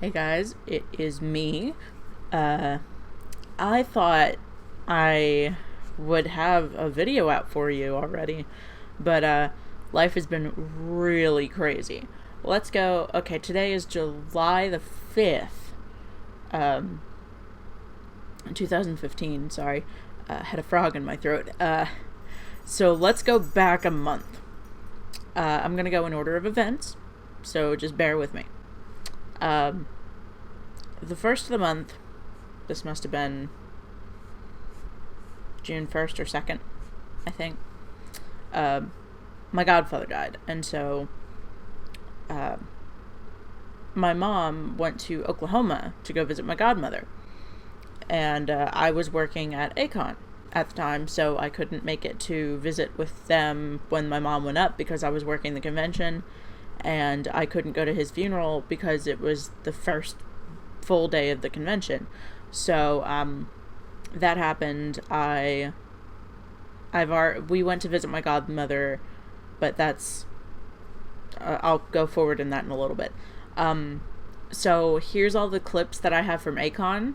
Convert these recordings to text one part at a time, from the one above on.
Hey guys, it is me. Uh, I thought I would have a video out for you already, but life has been really crazy. Let's go. Okay, today is July the 5th, um, 2015. Sorry, had a frog in my throat. So let's go back a month. I'm gonna go in order of events, so just bear with me. Um, the first of the month, this must have been June 1st or 2nd, I think. My godfather died, and so my mom went to Oklahoma to go visit my godmother. And I was working at Acon at the time, so I couldn't make it to visit with them when my mom went up because I was working the convention, and I couldn't go to his funeral because it was the first full day of the convention. So that happened. We went to visit my godmother, but that's I'll go forward in that in a little bit. So here's all the clips that I have from Acon.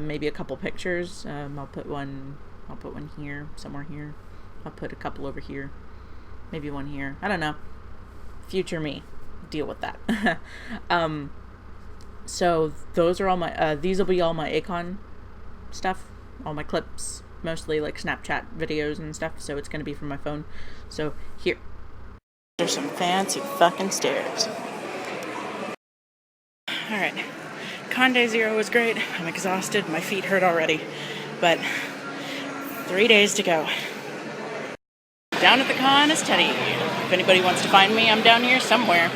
Maybe a couple pictures. I'll put one here, somewhere here. I'll put a couple over here. Maybe one here. I don't know. Future me, deal with that. So those are all my. These will be all my Acon stuff, all my clips, mostly like Snapchat videos and stuff. So it's gonna be from my phone. So here. There's some fancy fucking stairs. Alright. Con Day 0 was great. I'm exhausted. My feet hurt already. But 3 days to go. Down at the con is Teddy. If anybody wants to find me, I'm down here somewhere.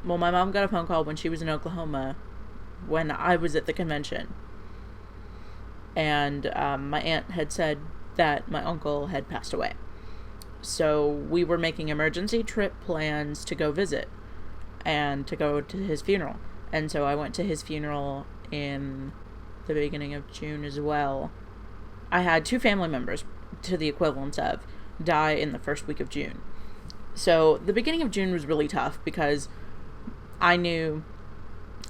Well, my mom got a phone call when she was in Oklahoma when I was at the convention. And my aunt had said that my uncle had passed away. So we were making emergency trip plans to go visit and to go to his funeral. And so I went to his funeral in the beginning of June as well. I had 2 family members, to the equivalent of, die in the first week of June. So the beginning of June was really tough because I knew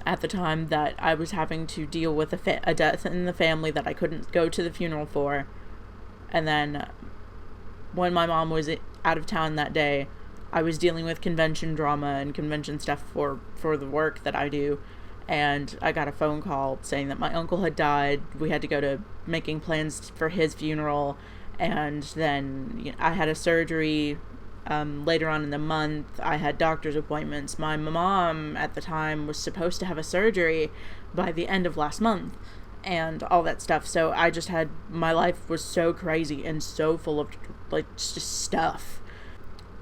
at the time that I was having to deal with a death in the family that I couldn't go to the funeral for. And then when my mom was out of town that day, I was dealing with convention drama and convention stuff for the work that I do. And I got a phone call saying that my uncle had died. We had to go to making plans for his funeral. And then I had a surgery later on in the month. I had doctor's appointments. My mom at the time was supposed to have a surgery by the end of last month and all that stuff. So I just had, my life was so crazy and so full of like just stuff.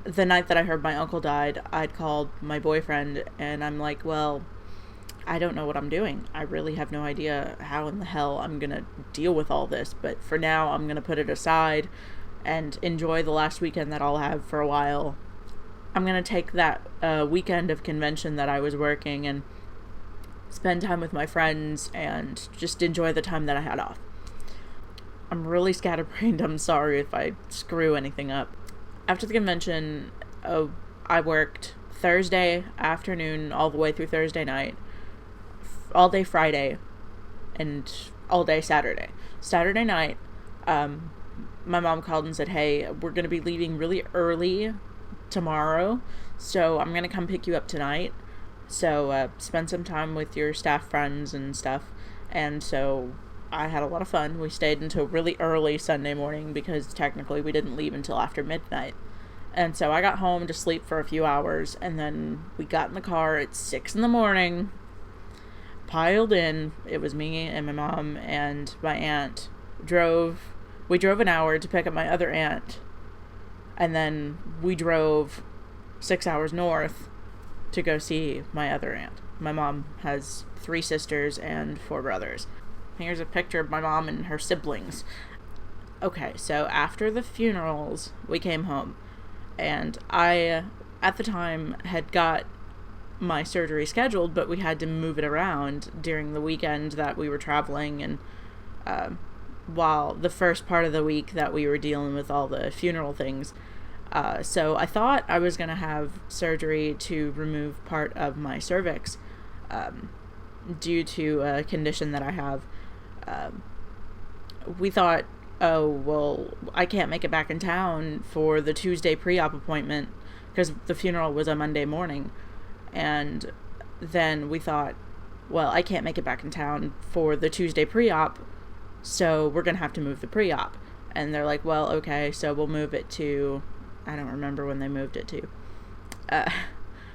The night that I heard my uncle died, I'd called my boyfriend and I'm like, well, I don't know what I'm doing. I really have no idea how in the hell I'm gonna deal with all this, but for now I'm gonna put it aside and enjoy the last weekend that I'll have for a while. I'm gonna take that weekend of convention that I was working and spend time with my friends and just enjoy the time that I had off. I'm really scatterbrained. I'm sorry if I screw anything up. After the convention, I worked Thursday afternoon all the way through Thursday night, all day Friday, and all day Saturday. Saturday night, my mom called and said, hey, we're going to be leaving really early tomorrow, so I'm going to come pick you up tonight. So spend some time with your staff friends and stuff. And so I had a lot of fun. We stayed until really early Sunday morning because technically we didn't leave until after midnight. And so I got home to sleep for a few hours, and then we got in the car at 6 a.m, piled in. It was me and my mom and my aunt. We drove an hour to pick up my other aunt, and then we drove 6 hours north to go see my other aunt. My mom has 3 sisters and 4 brothers. Here's a picture of my mom and her siblings. Okay, so after the funerals, we came home, and I, at the time, had got my surgery scheduled, but we had to move it around during the weekend that we were traveling, and while the first part of the week that we were dealing with all the funeral things. So I thought I was going to have surgery to remove part of my cervix. due to a condition that I have. We thought, oh, well, I can't make it back in town for the Tuesday pre-op appointment because the funeral was a Monday morning. And then we thought, well, I can't make it back in town for the Tuesday pre-op, so we're going to have to move the pre-op. And they're like, well, okay, so we'll move it to, I don't remember when they moved it to.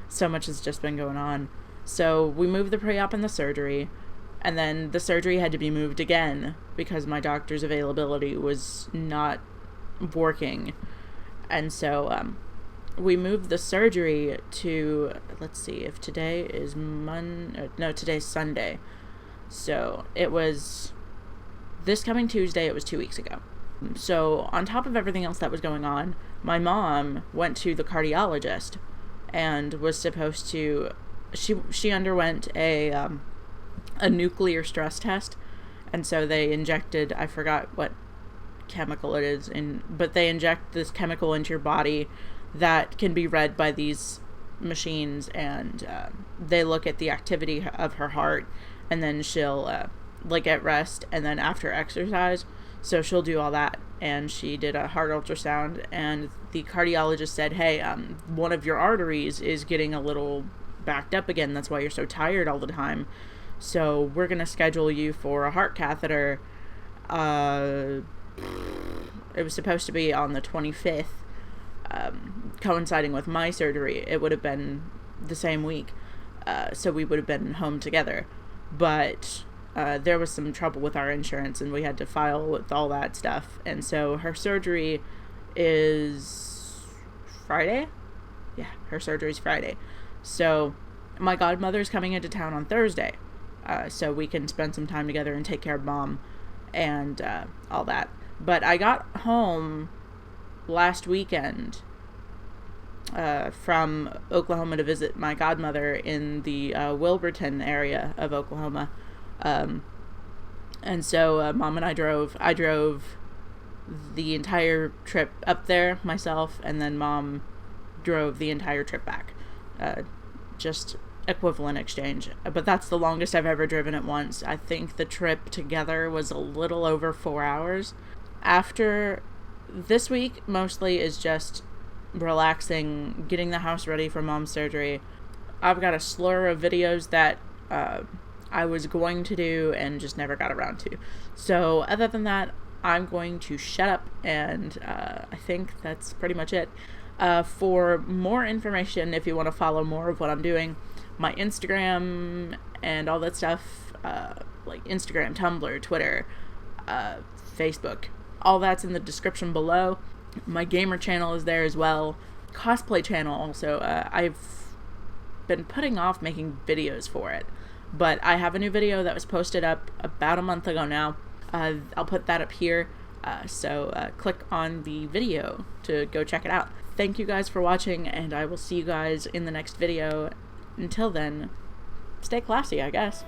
So much has just been going on. So we moved the pre-op and the surgery, and then the surgery had to be moved again because my doctor's availability was not working. And so we moved the surgery to, let's see, if today is today's Sunday. So it was this coming Tuesday, it was 2 weeks ago. So on top of everything else that was going on, my mom went to the cardiologist and was supposed to, she underwent a nuclear stress test, and so they injected, I forgot what chemical it is, but they inject this chemical into your body that can be read by these machines, and they look at the activity of her heart, and then she'll like at rest, and then after exercise, so she'll do all that. And she did a heart ultrasound, and the cardiologist said, hey, one of your arteries is getting a little backed up again, that's why you're so tired all the time, so we're gonna schedule you for a heart catheter. It was supposed to be on the 25th, coinciding with my surgery. It would have been the same week, so we would have been home together, but there was some trouble with our insurance, and we had to file with all that stuff, and so her surgery is Friday? Yeah, her surgery's Friday. So my godmother's coming into town on Thursday, so we can spend some time together and take care of Mom and all that. But I got home last weekend from Oklahoma to visit my godmother in the Wilburton area of Oklahoma. And so Mom and I drove the entire trip up there myself, and then Mom drove the entire trip back. Just equivalent exchange. But that's the longest I've ever driven at once. I think the trip together was a little over 4 hours. After this week, mostly is just relaxing, getting the house ready for Mom's surgery. I've got a slur of videos that I was going to do and just never got around to. So other than that, I'm going to shut up, and I think that's pretty much it. For more information, if you want to follow more of what I'm doing, my Instagram and all that stuff, like Instagram, Tumblr, Twitter, Facebook, all that's in the description below. My gamer channel is there as well. Cosplay channel also. I've been putting off making videos for it, but I have a new video that was posted up about a month ago now. I'll put that up here, so click on the video to go check it out. Thank you guys for watching, and I will see you guys in the next video. Until then, stay classy, I guess.